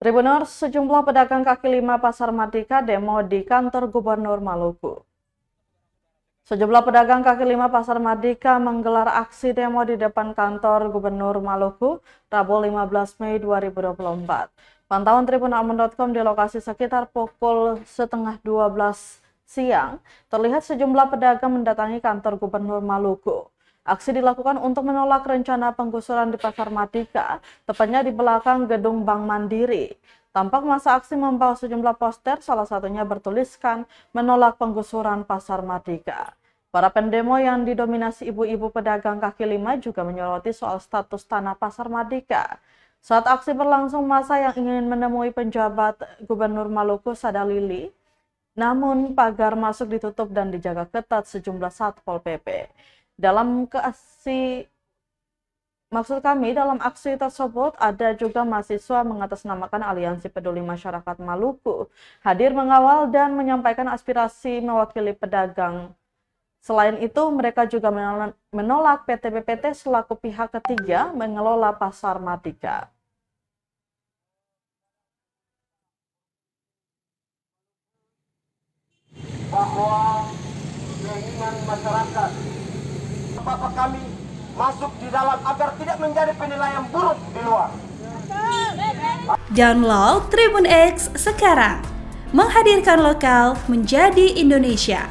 Tribuners, sejumlah pedagang kaki lima Pasar Mardika demo di kantor Gubernur Maluku. Sejumlah pedagang kaki lima Pasar Mardika menggelar aksi demo di depan kantor Gubernur Maluku Rabu 15 Mei 2024. Pantauan tribunalmun.com di lokasi sekitar pukul setengah 12 siang, terlihat sejumlah pedagang mendatangi kantor Gubernur Maluku. Aksi dilakukan untuk menolak rencana penggusuran di Pasar Mardika, tepatnya di belakang gedung Bank Mandiri. Tampak masa aksi membawa sejumlah poster, salah satunya bertuliskan menolak penggusuran Pasar Mardika. Para pendemo yang didominasi ibu-ibu pedagang kaki lima juga menyoroti soal status tanah Pasar Mardika. Saat aksi berlangsung, massa yang ingin menemui penjabat Gubernur Maluku Sadalili, namun pagar masuk ditutup dan dijaga ketat sejumlah Satpol PP. Dalam aksi tersebut ada juga mahasiswa mengatasnamakan Aliansi Peduli Masyarakat Maluku hadir mengawal dan menyampaikan aspirasi mewakili pedagang. Selain itu, mereka juga menolak PT BPT selaku pihak ketiga mengelola Pasar Mardika. Bahwa keinginan masyarakat Bapak kami masuk di dalam agar tidak menjadi penilaian buruk di luar. Download Tribun X sekarang, menghadirkan lokal menjadi Indonesia.